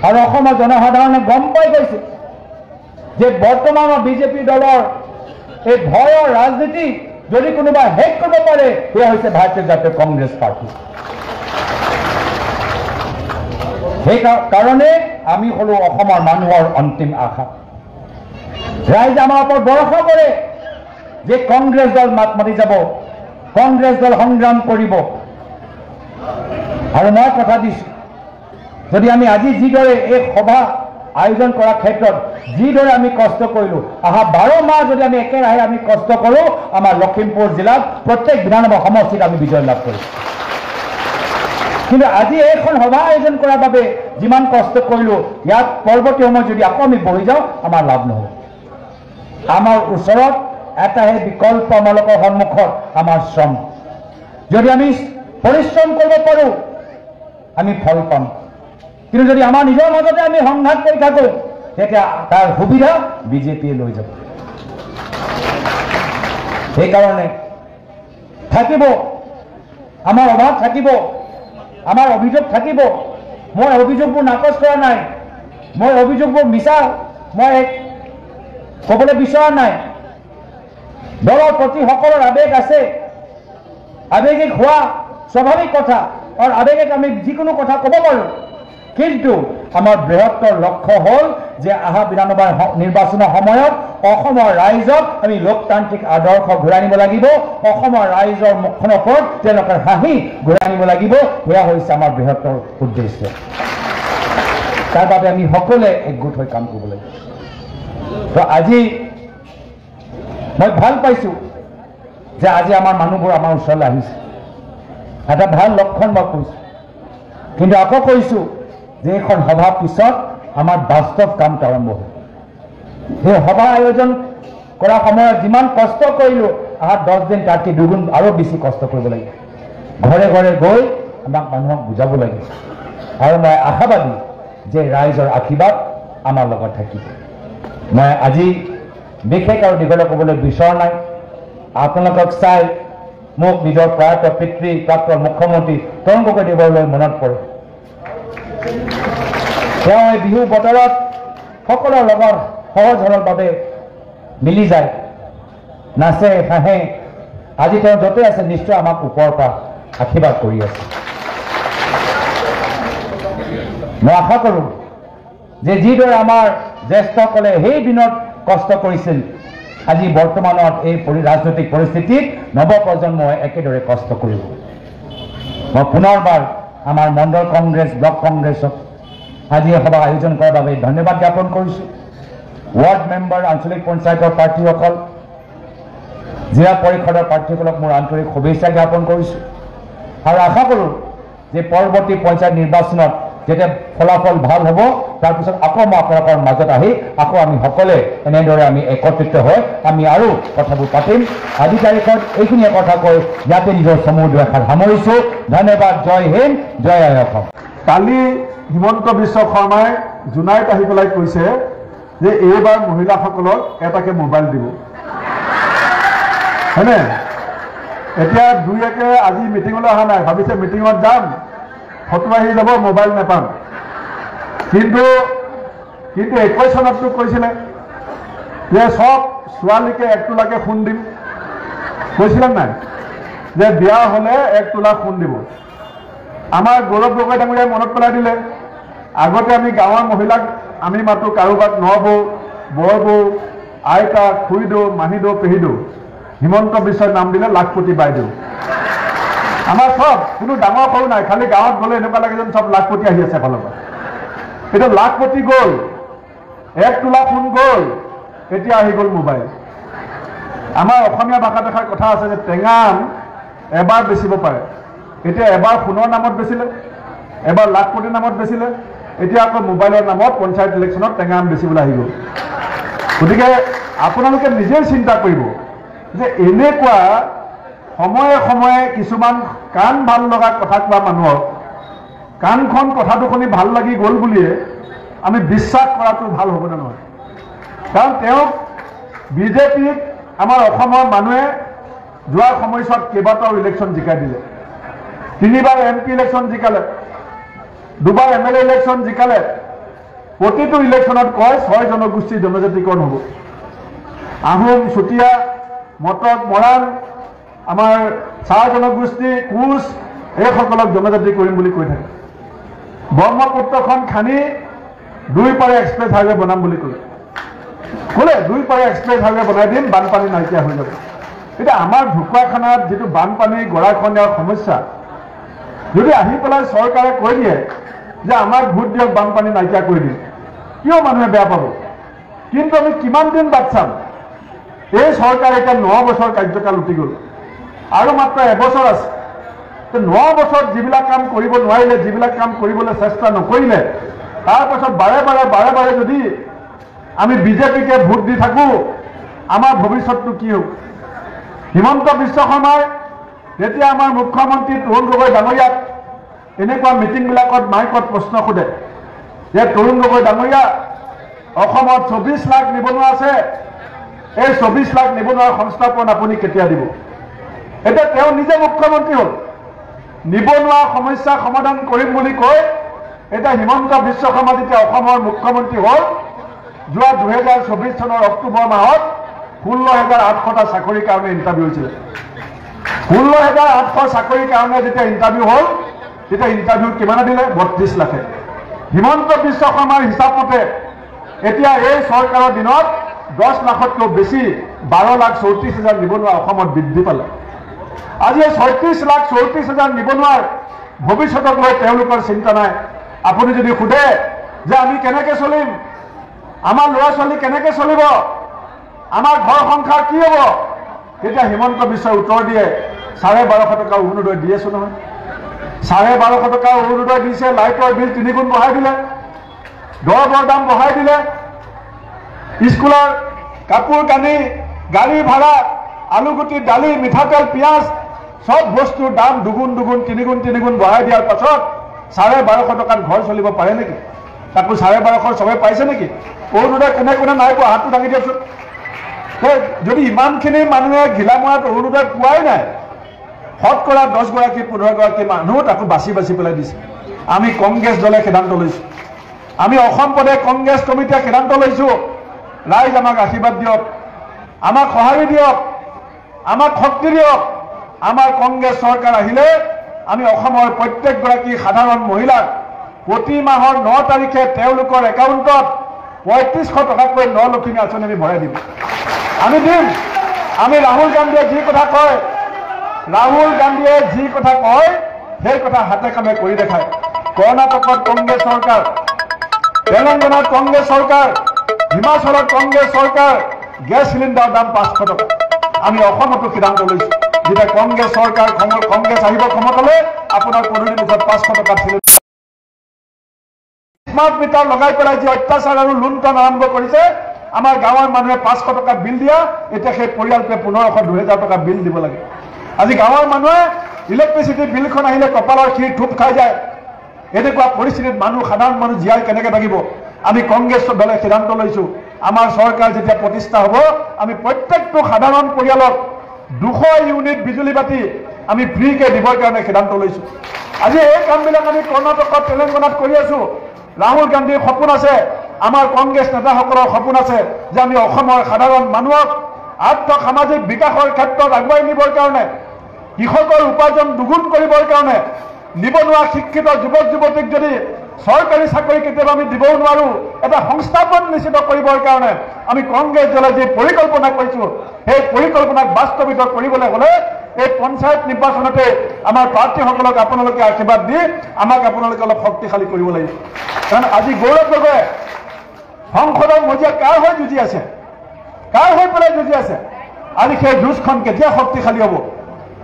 Speaker 1: আৰু অসমৰ জনসাধাৰণে গম পাই গৈছে যে বৰ্তমানৰ বিজেপি দলৰ এই ভয়ৰ ৰাজনীতি যদি কোনোবা শেষ কৰিব পাৰে, সেয়া হৈছে ভাৰতীয় জাতীয় কংগ্ৰেছ পাৰ্টি। সেইকাৰণে আমি হলো অসমৰ মানুহৰ অন্তিম আশা। ৰাইজ আমাৰ ওপৰত ভৰসা কৰে যে কংগ্ৰেছ দল মাত মাতি যাব, কংগ্ৰেছ দল সংগ্ৰাম কৰিব। আৰু মই কথা দিছো, যদি আমি আজি যিদৰে এই সভা আয়োজন কৰাৰ ক্ষেত্ৰত যিদৰে আমি কষ্ট কৰিলোঁ, অহা 12 মাহ যদি আমি একেৰাহে আমি কষ্ট কৰোঁ, আমাৰ লখিমপুৰ জিলাত প্ৰত্যেক বিধানসভা সমষ্টিত আমি বিজয় লাভ কৰিম। কিন্তু আজি এইখন সভা আয়োজন কৰাৰ বাবে যিমান কষ্ট কৰিলোঁ, ইয়াত পৰৱৰ্তী সময়ত যদি আকৌ আমি বহি যাওঁ, আমাৰ লাভ নহ'ব। আমাৰ ওচৰত এটাহে বিকল্প, আমালোকৰ সন্মুখত আমাৰ শ্ৰম। যদি আমি পৰিশ্ৰম কৰিব পাৰোঁ, আমি ফল পাম। কিন্তু যদি আমাৰ নিজৰ মাজতে আমি সংঘাত কৰি থাকোঁ, তেতিয়া তাৰ সুবিধা বিজেপিয়ে লৈ যাব। সেইকাৰণে থাকিব, আমাৰ অভাৱ থাকিব, আমাৰ অভিযোগ থাকিব। মই অভিযোগবোৰ নাকচ কৰা নাই, মই অভিযোগবোৰ মিছা মই ক'বলৈ বিচৰা নাই। দলৰ প্ৰতি সকলৰ আৱেগ আছে, আৱেগিক হোৱা স্বাভাৱিক কথা, আৰু আৱেগিক আমি যিকোনো কথা ক'ব পাৰোঁ। কিন্তু আমাৰ বৃহত্তৰ লক্ষ্য হ'ল যে অহা বিধানসভা নিৰ্বাচনৰ সময়ত অসমৰ ৰাইজক আমি লোকতান্ত্ৰিক আদৰ্শ ঘূৰাই আনিব লাগিব, অসমৰ ৰাইজৰ মুখখনৰ ওপৰত তেওঁলোকৰ হাঁহি ঘূৰাই আনিব লাগিব। সেয়া হৈছে আমাৰ বৃহত্তৰ উদ্দেশ্য। তাৰ বাবে আমি সকলোৱে একগোট হৈ কাম কৰিব লাগিব। তো আজি মই ভাল পাইছোঁ যে আজি আমাৰ মানুহবোৰ আমাৰ ওচৰলৈ আহিছে, এটা ভাল লক্ষণ মই কৈছোঁ। কিন্তু আকৌ কৈছোঁ যে এইখন সভাৰ পিছত আমাৰ বাস্তৱ কামটো আৰম্ভ হ'ল। সেই সভা আয়োজন কৰাৰ সময়ত যিমান কষ্ট কৰিলোঁ, অহা 10 দিন তাতকৈ দুগুণ আৰু বেছি কষ্ট কৰিব লাগিব। ঘৰে ঘৰে গৈ আমাক মানুহক বুজাব লাগিব। আৰু মই আশাবাদী যে ৰাইজৰ আশীৰ্বাদ আমাৰ লগত থাকিব। মই আজি বিশেষ আৰু দীঘলে ক'বলৈ বিচৰা নাই। আপোনালোকক চাই মোক নিজৰ প্ৰয়াত পিতৃ প্ৰাক্তন মুখ্যমন্ত্ৰী তৰুণ গগৈদেৱলৈ মনত পৰে। তেওঁ এই বিহু বতৰত সকলোৰ লগত সহজ সৰলভাৱে মিলি যায়, নাচে হাঁহে। আজি তেওঁ য'তে আছে নিশ্চয় আমাক ওপৰৰ পৰা আশীৰ্বাদ কৰি আছে। মই আশা কৰোঁ যে যিদৰে আমাৰ জ্যেষ্ঠসকলে সেই দিনত কষ্ট কৰিছিল, আজি বৰ্তমানত এই ৰাজনৈতিক পৰিস্থিতিত নৱপ্ৰজন্মই একেদৰে কষ্ট কৰিব। মই পুনৰবাৰ আমাৰ মণ্ডল কংগ্ৰেছ, ব্লক কংগ্ৰেছক আজি এই সভা আয়োজন কৰাৰ বাবে ধন্যবাদ জ্ঞাপন কৰিছোঁ। ৱাৰ্ড মেম্বাৰ, আঞ্চলিক পঞ্চায়তৰ প্ৰাৰ্থীসকল, জিলা পৰিষদৰ প্ৰাৰ্থীসকলক মোৰ আন্তৰিক শুভেচ্ছা জ্ঞাপন কৰিছোঁ। আৰু আশা কৰোঁ যে পৰৱৰ্তী পঞ্চায়ত নিৰ্বাচনত যেতিয়া ফলাফল ভাল হ'ব, তাৰপিছত আকৌ মই আপোনালোকৰ মাজত আহি আকৌ আমি সকলোৱে এনেদৰে আমি একত্ৰিত হৈ আমি আৰু কথাবোৰ পাতিম। আজি তাৰিখত এইখিনিয়ে কথা কৈ ইয়াতে নিজৰ চমু দুআষাৰ সামৰিছোঁ। ধন্যবাদ। জয় হিন্দ, জয় আই অসম।
Speaker 2: কালি হিমন্ত বিশ্ব শৰ্মাই জোনাইত আহি পেলাই কৈছে যে এইবাৰ মহিলাসকলক এটাকে মোবাইল দিব, হয়নে? এতিয়া দুই একে আজি মিটিঙলৈ অহা নাই, ভাবিছে মিটিঙত যাম, ফটো আহি যাব, মোবাইল নাপাম। কিন্তু 21 চনততো কৈছিলে যে চব ছোৱালীকে 1 তোলাকে সোণ দিম, কৈছিলে নাই? যে বিয়া হ'লে 1 তোলা সোণ দিব। আমাৰ গৌৰৱ গগৈ ডাঙৰীয়াই মনত পেলাই দিলে, আগতে আমি গাঁৱৰ মহিলাক আমি মাতো কাৰোবাক নবৌ, বৰবৌ, আইতা, খুৰীদৌ, মাহীদৌ, পেহীদৌ। হিমন্ত বিশ্বই নাম দিলে লাখপতি বাইদেউ। আমাৰ সব কোনো ডাঙৰ সৰু নাই, খালি গাঁৱত গ'লে এনেকুৱা লাগে যেন চব লাখপতি আহি আছে এফালৰ পৰা। এতিয়া লাখপতি গ'ল, 1 তোলা সোণ গ'ল, এতিয়া আহি গ'ল মোবাইল। আমাৰ অসমীয়া ভাষাত এষাৰ কথা আছে যে টেঙা আম এবাৰ বেচিব পাৰে। এতিয়া এবাৰ সোণৰ নামত বেচিলে, এবাৰ লাখপতিৰ নামত বেচিলে, এতিয়া আকৌ মোবাইলৰ নামত পঞ্চায়ত ইলেকশ্যনত টেঙা আম বেচিবলৈ আহি গ'ল। গতিকে আপোনালোকে নিজেই চিন্তা কৰিব যে এনেকুৱা সময়ে সময়ে কিছুমান কাণ ভাল লগা কথা কোৱা মানুহক কাণখন কথাটো শুনি ভাল লাগি গ'ল বুলিয়ে আমি বিশ্বাস কৰাটো ভাল হ'ব নে নহয়? কাৰণ তেওঁক বিজেপিক আমাৰ অসমৰ মানুহে যোৱা সময়ছোৱাত কেইবাটাও ইলেকশ্যন জিকাই দিলে। 3বাৰ MP ইলেকশ্যন জিকালে, 2বাৰ MLA ইলেকশ্যন জিকালে। প্ৰতিটো ইলেকশ্যনত কয় 6 জনগোষ্ঠীৰ জনজাতিকৰণ হ'ব। আহোম, চুতীয়া, মটক, মৰাণ, আমাৰ চাহ জনগোষ্ঠী, কোচ, এইসকলক জনজাতি কৰিম বুলি কৈ থাকে। ব্ৰহ্মপুত্ৰখন খানি 2 পাৰে এক্সপ্ৰেছ হাইৱে বনাম বুলি ক'লে। 2 পাৰে এক্সপ্ৰেছ হাইৱে বনাই দিম, বানপানী নাইকিয়া হৈ যাব। এতিয়া আমাৰ ঢকুৱাখানাত যিটো বানপানী গৰাখহনীয়াৰ সমস্যা, যদি আহি পেলাই চৰকাৰে কৈ দিয়ে যে আমাক ভোট দিয়ক বানপানী নাইকিয়া কৰি দিম, কিয় মানুহে বেয়া পাব কিন্তু আমি কিমান দিন বাদ চাম এই চৰকাৰ এতিয়া 9 বছৰ কাৰ্যকাল উঠি গ'ল আৰু মাত্ৰ এবছৰ আছে 9 বছৰ যিবিলাক কাম কৰিব নোৱাৰিলে যিবিলাক কাম কৰিবলৈ চেষ্টা নকৰিলে তাৰপাছত বাৰে বাৰে যদি আমি বিজেপিকে ভোট দি থাকো আমাৰ ভৱিষ্যতটো কি হ'ব হিমন্ত বিশ্ব শৰ্মাই যেতিয়া আমাৰ মুখ্যমন্ত্ৰী তৰুণ গগৈ ডাঙৰীয়াক এনেকুৱা মিটিংবিলাকত মাইকত প্ৰশ্ন সোধে যে তৰুণ গগৈ ডাঙৰীয়া অসমত 24 লাখ নিবনুৱা আছে এই 24 লাখ নিবনুৱাৰ সংস্থাপন আপুনি কেতিয়া দিব এটা তেওঁ নিজে মুখ্যমন্ত্ৰী হ'ল নিবনুৱা সমস্যা সমাধান কৰিম বুলি কৈ এটা হিমন্ত বিশ্ব শৰ্মা যেতিয়া অসমৰ মুখ্যমন্ত্ৰী হ'ল যোৱা 2024 চনৰ অক্টোবৰ মাহত 16,800টা চাকৰিৰ কাৰণে ইণ্টাৰভিউ হৈছিল 16,800 চাকৰিৰ কাৰণে যেতিয়া ইণ্টাৰভিউ হ'ল তেতিয়া ইণ্টাৰভিউ কিমান দিলে 32 লাখে হিমন্ত বিশ্ব শৰ্মাৰ হিচাপ মতে এতিয়া এই চৰকাৰৰ দিনত 10 লাখতকৈ বেছি 12,34,000 নিবনুৱা অসমত বৃদ্ধি পালে আজি 36,34,000 নিবনুৱাৰ ভৱিষ্যতক লৈ তেওঁলোকৰ চিন্তা নাই আপুনি যদি সোধে যে আমি কেনেকৈ চলিম আমাৰ ল'ৰা ছোৱালী কেনেকৈ চলিব আমাৰ ঘৰ সংসাৰ কি হ'ব তেতিয়া হিমন্ত বিশ্বই উত্তৰ দিয়ে 1250 টকা অৰুণোদয় দি আছো নহয় 1250 টকা অৰুণোদয় দিছে লাইটৰ বিল 3 গুণ বঢ়াই দিলে দৰবৰ দাম বঢ়াই দিলে স্কুলৰ কাপোৰ কানি গাড়ী ভাড়া আলুগুটি দালি মিঠাতেল পিঁয়াজ সব বস্তুৰ দাম দুগুণ 3 গুণ বঢ়াই দিয়াৰ পাছত 1250 টকাত ঘৰ চলিব পাৰে নেকি তাকো 1250 সবে পাইছে নেকি অৰুণোদয় কোনে নাই পোৱা হাতটো দাঙি দিয়কচোন যদি ইমানখিনি মানুহে ঘিলামৰাত অৰুণোদয় পোৱাই নাই শতকৰা 10 গৰাকী 15 গৰাকী মানুহ তাকো বাছি পেলাই দিছে আমি কংগ্ৰেছ দলে সিদ্ধান্ত লৈছো আমি অসম প্ৰদেশ কংগ্ৰেছ কমিটিয়ে সিদ্ধান্ত লৈছো ৰাইজ আমাক আশীৰ্বাদ দিয়ক আমাক সহায় দিয়ক আমাক শক্তি দিয়ক আমাৰ কংগ্ৰেছ চৰকাৰ আহিলে আমি অসমৰ প্ৰত্যেকগৰাকী সাধাৰণ মহিলাক প্ৰতি মাহৰ 9 তাৰিখে তেওঁলোকৰ একাউণ্টত 3500 টকাকৈ 9 লক্ষী আঁচনি আমি ভৰাই দিম আমি দিম আমি ৰাহুল গান্ধীয়ে যি কথা কয় সেই কথা হাতে কামে কৰি দেখায় কৰ্ণাটকত কংগ্ৰেছ চৰকাৰ তেলেংগানাত কংগ্ৰেছ চৰকাৰ হিমাচলত কংগ্ৰেছ চৰকাৰ গেছ চিলিণ্ডাৰৰ দাম 500 টকা আমি অসমতো সিদ্ধান্ত লৈছো যেতিয়া কংগ্ৰেছ চৰকাৰ কংগ্ৰেছ আহিব ক্ষমতালৈ আপোনাৰ পদূলি মুখত 500 টকা চিলিণ্ডাৰ স্মাৰ্ট মিটাৰ লগাই পেলাই যি অত্যাচাৰ আৰু লুণ্ঠন আৰম্ভ কৰিছে আমাৰ গাঁৱৰ মানুহে 500 টকা বিল দিয়া এতিয়া সেই পৰিয়ালটোৱে 1500-2000 টকা বিল দিব লাগে আজি গাঁৱৰ মানুহে ইলেক্ট্ৰিচিটি বিলখন আহিলে কপালৰ খিৰ থুপ খাই যায় এনেকুৱা পৰিস্থিতিত সাধাৰণ মানুহ জীয়াই কেনেকৈ থাকিব আমি কংগ্ৰেছ দলে সিদ্ধান্ত লৈছো আমাৰ চৰকাৰ যেতিয়া প্ৰতিষ্ঠা হ'ব আমি প্ৰত্যেকটো সাধাৰণ পৰিয়ালক 200 ইউনিট বিজুলী বাতি আমি ফ্ৰীকে দিবৰ কাৰণে সিদ্ধান্ত লৈছো আজি এই কামবিলাক আমি কৰ্ণাটকত তেলেংগানাত কৰি আছো ৰাহুল গান্ধীৰ সপোন আছে আমাৰ কংগ্ৰেছ নেতাসকলৰ সপোন আছে যে আমি অসমৰ সাধাৰণ মানুহক আৰ্থ সামাজিক বিকাশৰ ক্ষেত্ৰত আগুৱাই নিবৰ কাৰণে কৃষকৰ উপাৰ্জন দুগুণ কৰিবৰ কাৰণে নিবনুৱা শিক্ষিত যুৱক যুৱতীক যদি চৰকাৰী চাকৰি কেতিয়াবা আমি দিবও নোৱাৰো এটা সংস্থাপন নিশ্চিত কৰিবৰ কাৰণে আমি কংগ্ৰেছ দলে যি পৰিকল্পনা কৰিছো সেই পৰিকল্পনাক বাস্তৱিত কৰিবলৈ হ'লে এই পঞ্চায়ত নিৰ্বাচনতে আমাৰ প্ৰাৰ্থীসকলক আপোনালোকে আশীৰ্বাদ দি আমাক আপোনালোকে অলপ শক্তিশালী কৰিব লাগিব কাৰণ আজি গৌৰৱ গগৈ সংসদৰ মজিয়া কাৰ হৈ যুঁজি আছে কাৰ হৈ পেলাই যুঁজি আছে আজি সেই যুঁজখন কেতিয়া শক্তিশালী হ'ব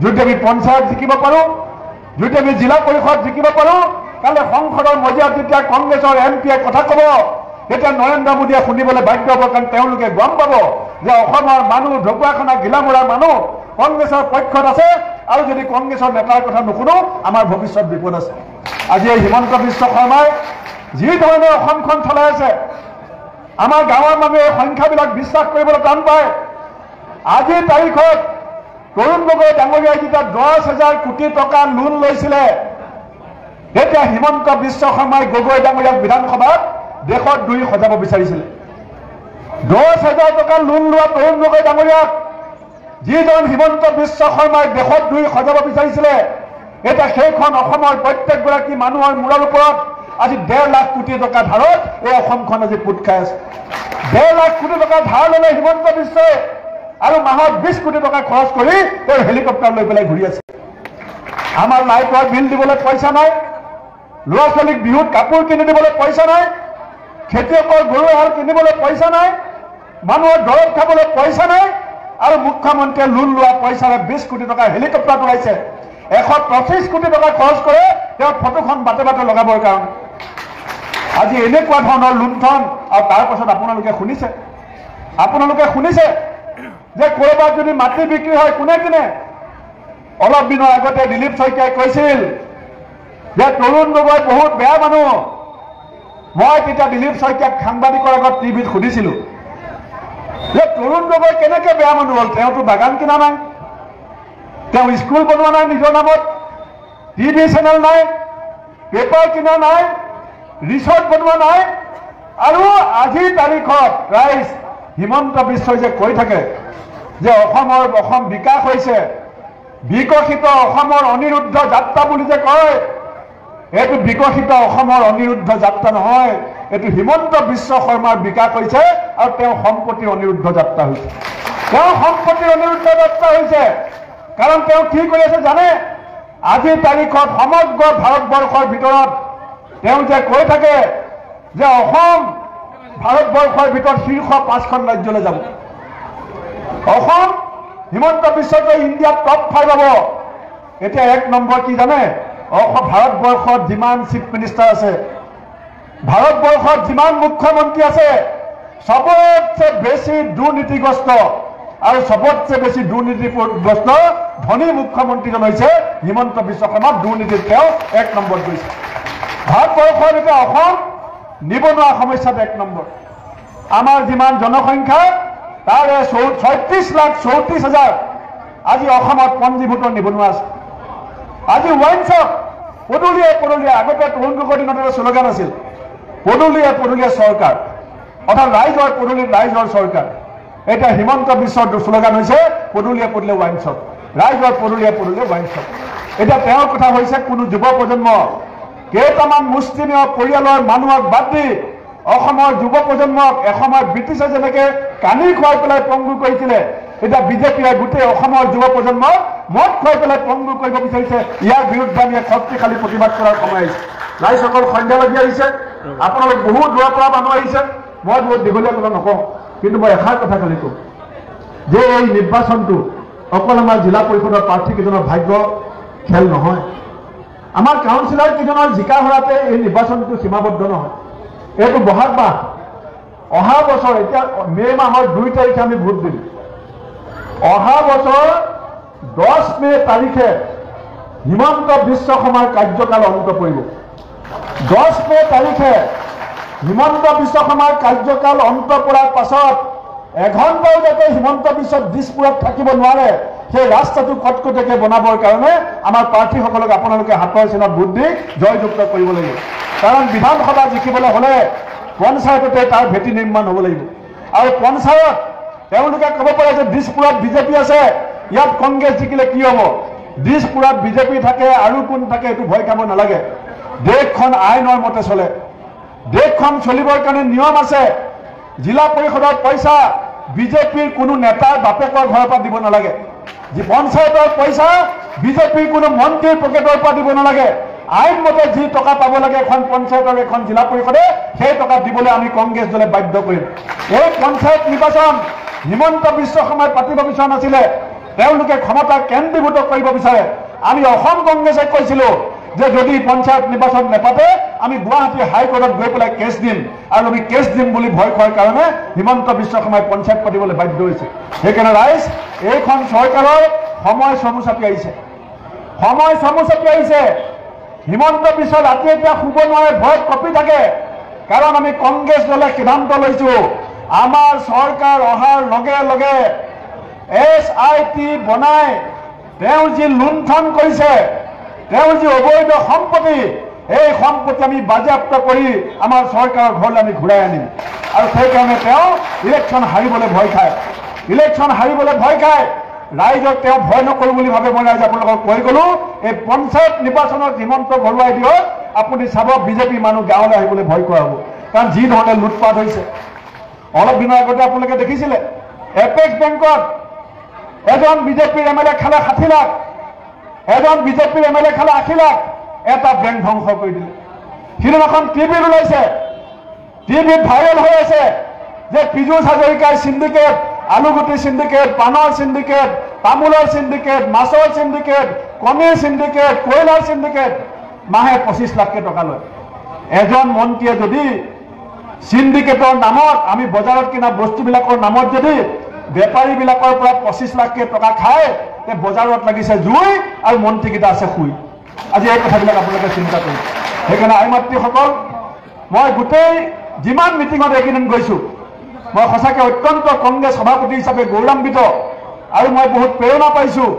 Speaker 2: যদি আমি পঞ্চায়ত জিকিব পাৰো যদি আমি জিলা পৰিষদ জিকিব পাৰো কালি সংসদৰ মজিয়াত যেতিয়া কংগ্ৰেছৰ এমপিয়ে কথা ক'ব তেতিয়া নৰেন্দ্ৰ মোদীয়ে শুনিবলৈ বাধ্য হ'ব কাৰণ তেওঁলোকে গম পাব যে অসমৰ মানুহ ঢকুৱাখানা ঘিলামৰাৰ মানুহ কংগ্ৰেছৰ পক্ষত আছে আৰু যদি কংগ্ৰেছৰ নেতাৰ কথা নুশুনো আমাৰ ভৱিষ্যত বিপদ আছে আজি এই হিমন্ত বিশ্ব শৰ্মাই যি ধৰণে অসমখন চলাই আছে আমাৰ গাঁৱৰ মানুহে এই সংখ্যাবিলাক বিশ্বাস কৰিবলৈ টান পায় আজিৰ তাৰিখত তৰুণ গগৈ ডাঙৰীয়াই যেতিয়া 10,000 কোটি টকা লোন লৈছিলে তেতিয়া হিমন্ত বিশ্ব শৰ্মাই গগৈ ডাঙৰীয়াক বিধানসভাত দেশত 2 সজাব বিচাৰিছিলে 10,000 টকা লোন লোৱা তৰুণ গগৈ ডাঙৰীয়াক যিজন হিমন্ত বিশ্ব শৰ্মাই দেশত 2 সজাব বিচাৰিছিলে এটা সেইখন অসমৰ প্ৰত্যেকগৰাকী মানুহৰ মূৰৰ ওপৰত আজি 1.5 লাখ কোটি টকা ধাৰত এই অসমখন আজি পুত খাই আছে 1.5 লাখ কোটি টকা ধাৰ ল'লে হিমন্ত বিশ্বই আৰু মাহত 20 কোটি টকা খৰচ কৰি তেওঁ হেলিকপ্টাৰ লৈ পেলাই ঘূৰি আছে আমাৰ লাইটৰ বিল দিবলৈ পইচা নাই ল'ৰা ছোৱালীক বিহুত কাপোৰ কিনি দিবলৈ পইচা নাই খেতিয়কৰ গৰু হাল কিনিবলৈ পইচা নাই, মানুহৰ দৰৱ খাবলৈ পইচা নাই, আৰু মুখ্যমন্ত্ৰীয়ে লোন লোৱা পইচাৰে 20 কোটি টকা হেলিকপ্টাৰ চলাইছে। 125 কোটি টকা খৰচ কৰে তেওঁৰ ফটোখন বাটে বাটে লগাবৰ কাৰণে। আজি এনেকুৱা ধৰণৰ লুণ্ঠন, আৰু তাৰ পাছত আপোনালোকে শুনিছে যে ক'ৰবাত যদি মাটি বিক্ৰী হয় কোনে কিনে? অলপ দিনৰ আগতে দিলীপ শইকীয়াই কৈছিল যে তৰুণ গগৈ বহুত বেয়া মানুহ। মই তেতিয়া দিলীপ শইকীয়াক সাংবাদিকৰ আগত টিভিত সুধিছিলোঁ যে তৰুণ গগৈ কেনেকৈ বেয়া মানুহ হ'ল? তেওঁতো বাগান কিনা নাই, তেওঁ স্কুল বনোৱা নাই নিজৰ নামত, টিভি চেনেল নাই, পেপাৰ কিনা নাই, ৰিচৰ্ট বনোৱা নাই, আৰু আজিৰ তাৰিখত ৰাইজ হিমন্ত বিশ্বই যে কৈ থাকে যে অসম বিকাশ হৈছে, বিকশিত অসমৰ অনিৰুদ্ধ যাত্ৰা বুলি যে কয়, এইটো বিকশিত অসমৰ অনিৰুদ্ধ যাত্ৰা নহয়, এইটো হিমন্ত বিশ্ব শৰ্মাৰ বিকাশ হৈছে, আৰু তেওঁ সম্পত্তিৰ অনিৰুদ্ধ যাত্ৰা হৈছে। তেওঁ সম্পত্তিৰ অনিৰুদ্ধ যাত্ৰা হৈছে কাৰণ তেওঁ কি কৰি আছে জানে? আজিৰ তাৰিখত সমগ্ৰ ভাৰতবৰ্ষৰ ভিতৰত তেওঁ যে কৈ থাকে যে অসম ভাৰতবৰ্ষৰ ভিতৰত শীৰ্ষ 5খন ৰাজ্যলৈ যাব। অসম হিমন্ত বিশ্বই ইণ্ডিয়াত টপ 5 হ'ব। এতিয়া 1 নম্বৰ কি জানে? ভাৰতবৰ্ষত যিমান চিফ মিনিষ্টাৰ আছে, ভাৰতবৰ্ষত যিমান মুখ্যমন্ত্ৰী আছে, সবতছে বেছি দুৰ্নীতিগ্ৰস্ত আৰু সবতছে বেছি দুৰ্নীতিগ্ৰস্ত ধনী মুখ্যমন্ত্ৰীজন হৈছে হিমন্ত বিশ্ব শৰ্মা। দুৰ্নীতিত তেওঁ 1 নম্বৰত গৈছে। ভাৰতবৰ্ষৰ এতিয়া অসম নিবনুৱা সমস্যাত 1 নম্বৰ। আমাৰ যিমান জনসংখ্যা তাৰে 36,34,000 আজি অসমত পঞ্জীভূত নিবনুৱা আছে। আজি ৱাইন শ্বপ পদূলিয়ে আগতে তৰুণ গগৈৰ দিনত এটা শ্লোগান আছিল, পদূলিয়ে চৰকাৰ, অৰ্থাৎ ৰাইজৰ পদূলিত ৰাইজৰ চৰকাৰ। এতিয়া হিমন্ত বিশ্বৰ শ্লোগান হৈছে পদূলিয়ে ৱাইন শ্বপ, ৰাইজৰ পদূলিয়ে ৱাইন শ্বপ। এতিয়া তেওঁৰ কথা হৈছে কোনো যুৱ প্ৰজন্ম, কেইটামান মুছলিমীয় পৰিয়ালৰ মানুহক বাদ দি অসমৰ যুৱ প্ৰজন্মক এসময়ত ব্ৰিটিছে যেনেকে কানি খুৱাই পেলাই পংগু কৰিছিলে, এতিয়া বিজেপিয়ে গোটেই অসমৰ যুৱ প্ৰজন্মক মদ খুৱাই পেলাই পংগু কৰিব বিচাৰিছে। ইয়াৰ বিৰুদ্ধে আমি শক্তিশালী প্ৰতিবাদ কৰাৰ সময় আহিছে। ৰাইজসকল সন্ধ্যা লাগি আহিছে, আপোনালোক বহুত দূৰৰ পৰা মানুহ আহিছে। মই বহুত দীঘলীয়া কথা নকওঁ, কিন্তু মই এষাৰ কথা খালি কওঁ যে এই নিৰ্বাচনটো অকল আমাৰ জিলা পৰিষদৰ প্ৰাৰ্থীকেইজনৰ ভাগ্য খেল নহয়। আমাৰ কাউন্সিলৰ কেইজনৰ জিকা হৰাতে এই নিৰ্বাচনটো সীমাবদ্ধ নহয়। এইটো বহাগ মাহ, অহা বছৰ এতিয়া মে' মাহৰ 2 তাৰিখে আমি ভোট দিম। অহা বছৰ 10 মে' তাৰিখে হিমন্ত বিশ্ব শৰ্মাৰ কাৰ্যকাল অন্ত পৰিব। 10 মে' তাৰিখে হিমন্ত বিশ্ব শৰ্মাৰ কাৰ্যকাল অন্ত পৰাৰ পাছত এঘণ্টাও যাতে হিমন্ত বিশ্ব দিছপুৰত থাকিব নোৱাৰে, সেই ৰাস্তাটো কটকটীয়াকে বনাবৰ কাৰণে আমাৰ প্ৰাৰ্থীসকলক আপোনালোকে হাতৰ চিনত ভোট দি জয়যুক্ত কৰিব লাগিব। কাৰণ বিধানসভা জিকিবলৈ হ'লে পঞ্চায়ততে তাৰ ভেটি নিৰ্মাণ হ'ব লাগিব। আৰু পঞ্চায়ত তেওঁলোকে ক'ব পাৰে যে দিছপুৰত বিজেপি আছে, ইয়াত কংগ্ৰেছ জিকিলে কি হ'ব? দিছপুৰত বিজেপি থাকে আৰু কোন থাকে এইটো ভয় খাব নালাগে। দেশখন আইনৰ মতে চলে, দেশখন চলিবৰ কাৰণে নিয়ম আছে। জিলা পৰিষদৰ পইচা বিজেপিৰ কোনো নেতাৰ বাপেকৰ ঘৰৰ পৰা দিব নালাগে, পঞ্চায়তৰ পইচা বিজেপিৰ কোনো মন্ত্ৰীৰ পকেটৰ পৰা দিব নালাগে। আইন মতে যি টকা পাব লাগে এখন পঞ্চায়তৰ এখন জিলা পৰিষদে, সেই টকা দিবলৈ আমি কংগ্ৰেছ দলে বাধ্য কৰিম। এই পঞ্চায়ত নিৰ্বাচন হিমন্ত বিশ্ব শৰ্মাই পাতিব বিচৰা নাছিলে, তেওঁলোকে ক্ষমতা কেন্দ্ৰীভূত কৰিব বিচাৰে। আমি অসম কংগ্ৰেছে কৈছিলোঁ যে যদি পঞ্চায়ত নিৰ্বাচন নেপাতে আমি গুৱাহাটী হাইকোৰ্টত গৈ পেলাই কেছ দিম, আৰু আমি কেছ দিম বুলি ভয় খোৱাৰ কাৰণে হিমন্ত বিশ্ব শৰ্মাই পঞ্চায়ত পাতিবলৈ বাধ্য হৈছে। সেইকাৰণে ৰাইজ এইখন চৰকাৰৰ সময় চমু চাপি আহিছে। হিমন্ত বিশ্ব ৰাতি এতিয়া শুব নোৱাৰে, ভয়ত কঁপি থাকে। কাৰণ আমি কংগ্ৰেছ দলে সিদ্ধান্ত লৈছোঁ, আমাৰ চৰকাৰ অহাৰ লগে লগে SIT বনাই তেওঁ যি লুণ্ঠন কৰিছে, তেওঁ যি অবৈধ সম্পত্তি, এই সম্পত্তি আমি বাজেয়াপ্ত কৰি আমাৰ চৰকাৰৰ ঘৰলৈ আমি ঘূৰাই আনিম। আৰু সেইকাৰণে তেওঁ ইলেকশ্যন হাৰিবলৈ ভয় খায়। ৰাইজক তেওঁ ভয় নকৰোঁ বুলি ভাবে। মই ৰাইজ আপোনালোকক কৈ গ'লোঁ, এই পঞ্চায়ত নিৰ্বাচনত হিমন্ত ঘৰুৱাই দিয়ক, আপুনি চাব বিজেপি মানুহ গাঁৱলৈ আহিবলৈ ভয় কৰা হ'ব। কাৰণ যি ধৰণে লুটপাট হৈছে, অলপ দিনৰ আগতে আপোনালোকে দেখিছিলে এপেক্স বেংকত এজন বিজেপিৰ MLA খালে 60 লাখ, এজন বিজেপিৰ MLA খালে 80 লাখ, এটা বেংক ধ্বংস কৰি দিলে। সিদিনাখন টিভিত ওলাইছে টিভিত ভাইৰেল হৈ আছে যে পীযুষ হাজৰিকাৰ সিন্ডিকেট, আলুগুটি সিন্ডিকেট, পানৰ সিন্ডিকেট, তামোলৰ সিন্ডিকেট, মাছৰ সিন্ডিকেট, কণীৰ সিন্ডিকেট, কয়লাৰ সিন্ডিকেট, মাহে 25 লাখকৈ টকা লয়। এজন মন্ত্ৰীয়ে যদি সিন্ডিকেটৰ নামত, আমি বজাৰত কিনা বস্তুবিলাকৰ নামত যদি বেপাৰীবিলাকৰ পৰা 25 লাখকৈ টকা খায়, তে বজাৰত লাগিছে জুই আৰু মন্ত্ৰীকেইটা আছে শুই। আজি এই কথাবিলাক আপোনালোকে চিন্তা কৰিব। সেইকাৰণে আই মাতৃসকল, মই গোটেই যিমান মিটিঙত এইকেইদিন গৈছোঁ, মই সঁচাকৈ অত্যন্ত কংগ্ৰেছ সভাপতি হিচাপে গৌৰৱান্বিত আৰু মই বহুত প্ৰেৰণা পাইছোঁ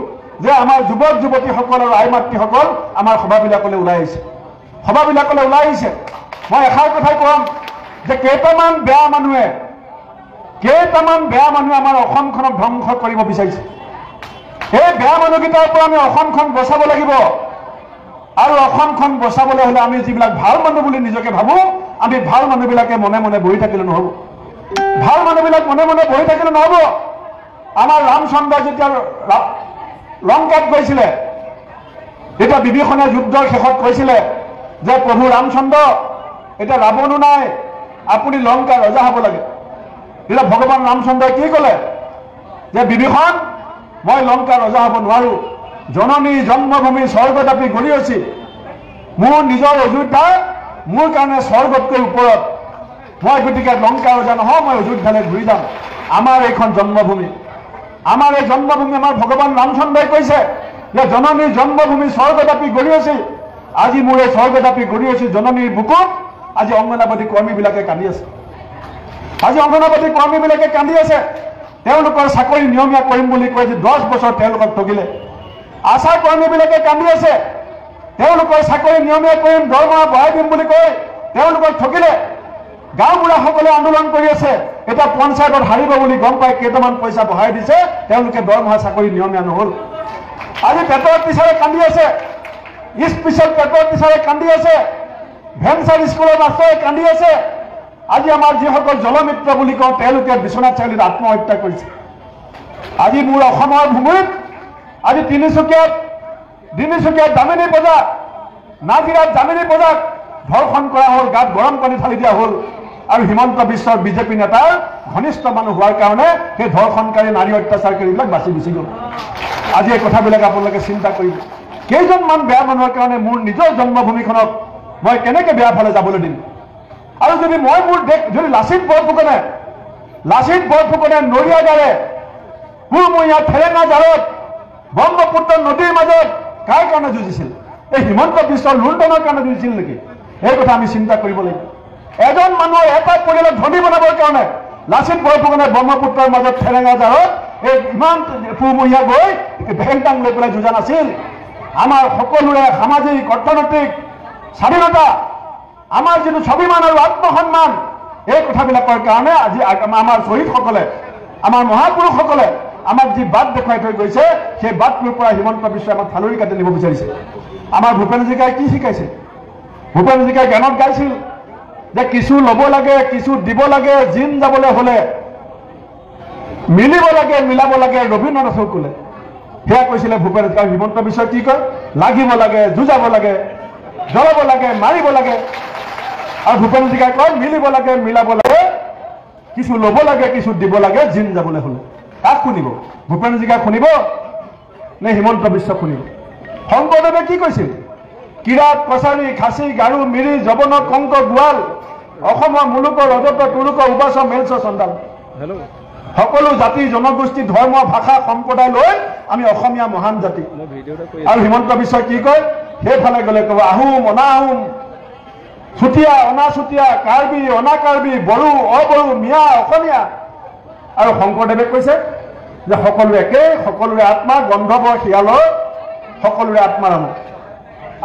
Speaker 2: যে আমাৰ যুৱক যুৱতীসকল আৰু আই মাতৃসকল আমাৰ সভাবিলাকলৈ ওলাই আহিছে, সভাবিলাকলৈ ওলাই আহিছে। মই এষাৰ কথাই ক'ম যে কেইটামান বেয়া মানুহে আমাৰ অসমখনক ধ্বংস কৰিব বিচাৰিছে। এই বেয়া মানুহকেইটাৰ পৰা আমি অসমখন বচাব লাগিব আৰু অসমখন বচাবলৈ হ'লে আমি যিবিলাক ভাল মানুহ বুলি নিজকে ভাবোঁ, আমি ভাল মানুহবিলাকে মনে মনে বহি থাকিলে নহ'ব। ভাল মানুহবিলাক মনে মনে বহি থাকিলে নহ'ব। আমাৰ ৰামচন্দ্ৰ যেতিয়া লংকাত গৈছিলে, তেতিয়া বিভীষণে যুদ্ধৰ শেষত কৈছিলে যে প্ৰভু ৰামচন্দ্ৰ, এতিয়া ৰাৱণো নাই, আপুনি লংকাৰ ৰজা হ'ব লাগে। তেতিয়া ভগৱান ৰামচন্দ্ৰই কি ক'লে যে বিভীষণ, মই লংকাৰ ৰজা হ'ব নোৱাৰোঁ। জননী জন্মভূমি স্বৰ্গদাপী গৰিয়সী, মোৰ নিজৰ অযোধ্যা মোৰ কাৰণে স্বৰ্গতকৈ ওপৰত। মই গতিকে লংকাৰ ৰজা নহওঁ, মই অযোধ্যালৈ ঘূৰি যাম। আমাৰ এইখন জন্মভূমি, আমাৰ এই জন্মভূমি আমাৰ ভগৱান ৰামচন্দ্ৰই কৈছে যে জননীৰ জন্মভূমি স্বৰ্গদাপী গৰিয়সী। আজি মোৰ এই স্বৰ্গদাপী গৰিয়সী জননীৰ বুকুত আজি অংগনাবাদী কৰ্মীবিলাকে কান্দি আছে। আজি অংগনাবাদী কৰ্মীবিলাকে কান্দি আছে। তেওঁলোকৰ চাকৰি নিয়মীয়া কৰিম বুলি কৈ যে 10 বছৰ তেওঁলোকক ঠগিলে। আশা কৰ্মীবিলাকে কান্দি আছে। তেওঁলোকৰ চাকৰি নিয়মীয়া কৰিম, দৰমহা বঢ়াই দিম বুলি কৈ তেওঁলোকক ঠগিলে। গাঁওবুঢ়াসকলে আন্দোলন কৰি আছে। এতিয়া পঞ্চায়তত হাৰিব বুলি গম পাই কেইটামান পইচা বঢ়াই দিছে, তেওঁলোকে দৰমহা চাকৰি নিয়মীয়া নহ'ল। আজি পেটৰ টিচাৰে কান্দি আছে, স্পেচিয়েল পেটৰ টিচাৰে কান্দি আছে, ভেঞ্চাৰ স্কুলৰ মাষ্টৰে কান্দি আছে। আজি আমাৰ যিসকল জলমিত্ৰ বুলি কওঁ, তেওঁলোকে বিশ্বনাথ চাৰিআলিত আত্মহত্যা কৰিছে। আজি মোৰ অসমৰ ভূমিত, আজি তিনিচুকীয়াত দামিনী বজাৰ, নাজিৰাত দামিনী বজাক ধৰ্ষণ কৰা হ'ল, গাত গৰম পানী ঢালি দিয়া হ'ল। আৰু হিমন্ত বিশ্বৰ বিজেপি নেতাৰ ঘনিষ্ঠ মানুহ হোৱাৰ কাৰণে সেই ধৰ্ষণকাৰী নাৰী অত্যাচাৰকাৰীবিলাক বাচি গুচি গ'ল। আজি এই কথাবিলাক আপোনালোকে চিন্তা কৰিব। কেইজনমান বেয়া মানুহৰ কাৰণে মোৰ নিজৰ জন্মভূমিখনক মই কেনেকৈ বেয়া ফালে যাবলৈ দিম? আৰু যদি মই মোৰ দেশ, যদি লাচিত বৰফুকনে নৰিয়াগাৰে কুৰমূৰীয়া ঠেৰেঙা জাৰত ব্ৰহ্মপুত্ৰ নদীৰ মাজত কাৰ কাৰণে যুঁজিছিল? এই হিমন্ত বিশ্বৰ লুণ্ঠনৰ কাৰণে যুঁজিছিল নেকি? এই কথা আমি চিন্তা কৰিব লাগিব। এজন মানুহৰ এটা পৰিয়ালক ধনী বনাবৰ কাৰণে লাচিত বৰফুকনে ব্ৰহ্মপুত্ৰৰ মাজত ঠেৰেঙা জাৰত এই ইমান কুৰমূৰীয়া গৈ ভেংটাং লৈ পেলাই যুঁজা নাছিল। আমাৰ সকলোৰে সামাজিক অৰ্থনৈতিক স্বাধীনতা, আমাৰ যিটো স্বাভিমান আৰু আত্মসন্মান, এই কথাবিলাকৰ কাৰণে আজি আমাৰ শ্বহীদসকলে, আমাৰ মহাপুৰুষসকলে আমাক যি বাট দেখুৱাই থৈ গৈছে, সেই বাটটোৰ পৰা হিমন্ত বিশ্বই আমাক ফালৰি কাটি নিব বিচাৰিছে। আমাৰ ভূপেন হাজৰিকাই কি শিকাইছে? ভূপেন হাজৰিকাই গানত গাইছিল যে কিছু ল'ব লাগে, কিছু দিব লাগে, জিন যাবলৈ হ'লে মিলিব লাগে, মিলাব লাগে, ৰবীন্দ্ৰনাথেও ক'লে। সেয়া কৈছিলে ভূপেন হাজৰিকা। হিমন্ত বিশ্বই কি কয়? লাগিব লাগে, যুঁজাব লাগে, জ্বলাব লাগে, মাৰিব লাগে। আৰু ভূপেন হাজৰিকাই কয় মিলিব লাগে, মিলাব লাগে, কিছু ল'ব লাগে, কিছু দিব লাগে, জিন যাবলৈ হ'লে। কাক শুনিব? ভূপেন হাজৰিকাক শুনিব নে হিমন্ত বিশ্ব শুনিব? শংকৰদেৱে কি কৈছিল? কিৰাত, কছাৰী, খাচী, গাৰো, মিৰি, যৱন, কংক, গোৱাল, অসমৰ মুলুকৰ ৰজত, তুৰুক, উবাচ, মেলচ, চণ্ডাল, সকলো জাতি জনগোষ্ঠী ধৰ্ম ভাষা সম্প্ৰদায় লৈ আমি অসমীয়া মহান জাতি। আৰু হিমন্ত বিশ্বই কি কয়? সেইফালে গ'লে ক'ব আহোম, অনা আহোম, চুতীয়া, অনা চুতীয়া, কাৰ্বি, অনা কাৰ্বি, বড়ো, অবড়ো, মিয়া, অসমীয়া। আৰু শংকৰদেৱে কৈছে যে সকলো একেই, সকলোৰে আত্মা গন্ধৰ্বৰ শিয়ালৰ, সকলোৰে আত্মাৰ আম।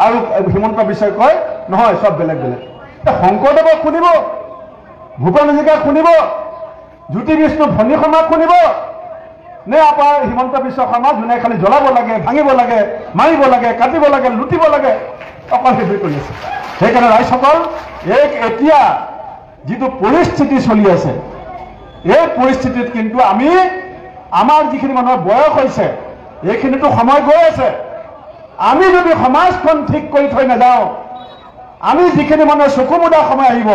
Speaker 2: আৰু হিমন্ত বিশ্বই কয় নহয়, চব বেলেগ বেলেগ। শংকৰদেৱক শুনিব, ভূপেন হাজৰিকাক শুনিব, জ্যোতি বিষ্ণু ভনী শৰ্মাক শুনিব নে আপোনাৰ হিমন্ত বিশ্ব শৰ্মা, যোনে খালি জ্বলাব লাগে, ভাঙিব লাগে, মাৰিব লাগে, কাটিব লাগে, লুটিব লাগে, অকল সেইটোৱে কৰি আছে। সেইকাৰণে ৰাইজসকল, এতিয়া যিটো পৰিস্থিতি চলি আছে, এই পৰিস্থিতিত কিন্তু আমি, আমাৰ যিখিনি মানুহৰ বয়স হৈছে, এইখিনিতো সময় গৈ আছে। আমি যদি সমাজখন ঠিক কৰি থৈ নাযাওঁ, আমি যিখিনি মানুহে চকু মুদা সময় আহিব,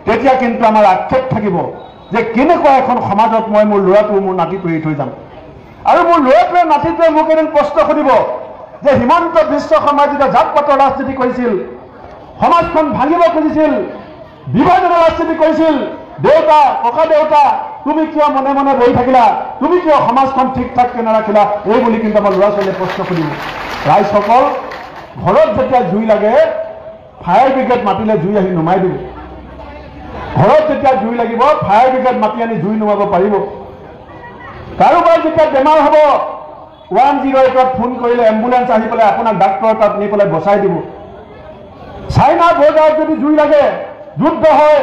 Speaker 2: তেতিয়া কিন্তু আমাৰ আক্ষেপ থাকিব যে কেনেকুৱা এখন সমাজত মই মোৰ ল'ৰাটো মোৰ নাতিটো এৰি থৈ যাম। আৰু মোৰ ল'ৰাটোৱে নাতিটোৱে মোক এদিন প্ৰশ্ন সুধিব যে হিমন্ত বিশ্ব শৰ্মাই যেতিয়া জাত পাতৰ ৰাজনীতি কৰিছিল, সমাজখন ভাঙিব খুজিছিল, বিভাজনৰ ৰাজনীতি কৰিছিল, দেউতা ককা দেউতা তুমি কিয় মনে মনে বহি থাকিলা, তুমি কিয় সমাজখন ঠিক ঠাককৈ নাৰাখিলা, এই বুলি কিন্তু আমাৰ ল'ৰা ছোৱালীয়ে প্ৰশ্ন সুধিব। ৰাইজসকল, ঘৰত যেতিয়া জুই লাগে ফায়াৰ ব্ৰিগেড মাতিলে জুই আহি নুমাই দিব। ঘৰত যেতিয়া জুই লাগিব ফায়াৰ ব্ৰিগেড মাতি আনি জুই নুমাব পাৰিব। কাৰোবাৰ যেতিয়া বেমাৰ হ'ব 108ত ফোন কৰিলে এম্বুলেন্স আহি পেলাই আপোনাক ডাক্তৰৰ তাত নি পেলাই বচাই দিব। চাইনা বৰ্ডাৰত যদি জুই লাগে, যুদ্ধ হয়,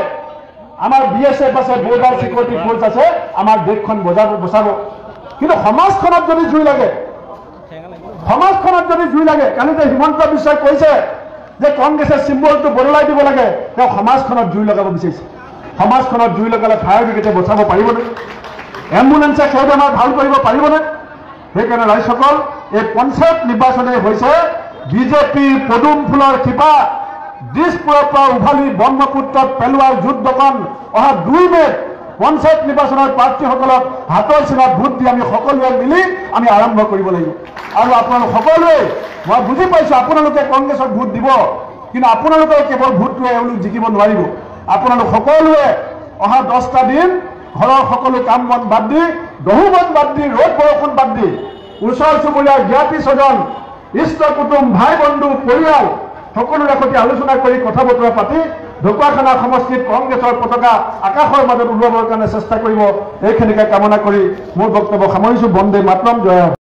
Speaker 2: আমাৰ BSF আছে, বৰ্ডাৰ চিকিউৰিটি ফ'ৰ্চ আছে, আমাৰ দেশখন বচাব। কিন্তু সমাজখনত যদি জুই লাগে, কালি যে হিমন্ত বিশ্বই কৈছে যে কংগ্ৰেছে চিম্বলটো বদলাই দিব লাগে, তেওঁ সমাজখনত জুই লগাব বিচাৰিছে। সমাজখনত জুই লগালে ফায়াৰ ব্ৰিগেডে বচাব পাৰিবনে? এম্বুলেন্সে সেই বেমাৰ ভাল কৰিব পাৰিবনে? সেইকাৰণে ৰাইজসকল, এই পঞ্চায়ত নিৰ্বাচনে হৈছে বিজেপিৰ পদুম ফুলৰ শিপা দিছপুৰৰ পৰা উভালি ব্ৰহ্মপুত্ৰত পেলোৱাৰ যুদ্ধখন অহা 2 মে'ত পঞ্চায়ত নিৰ্বাচনৰ প্ৰাৰ্থীসকলক হাতৰ চিনত ভোট দি আমি সকলোৱে মিলি আমি আৰম্ভ কৰিব লাগিব। আৰু আপোনালোক সকলোৱে, মই বুজি পাইছোঁ আপোনালোকে কংগ্ৰেছক ভোট দিব, কিন্তু আপোনালোকৰ কেৱল ভোটটোৱে এওঁলোক জিকিব নোৱাৰিব। আপোনালোক সকলোৱে অহা 10টা দিন ঘৰৰ সকলো কাম বন বাদ দি, দহু বন বাদ দি, ৰ'দ বৰষুণ বাদ দি, ওচৰ চুবুৰীয়া জ্ঞাতি স্বজন, ইষ্ট কুটুম, ভাই বন্ধু, পৰিয়াল সকলোৰে সৈতে আলোচনা কৰি কথা বতৰা পাতি ঢকুৱাখানা সমষ্টিত কংগ্ৰেছৰ পতাকা আকাশৰ মাজত উৰুৱাবৰ কাৰণে চেষ্টা কৰিব। এইখিনিকে কামনা কৰি মোৰ বক্তব্য সামৰিছোঁ। বন্দে মাতৰম, জয়।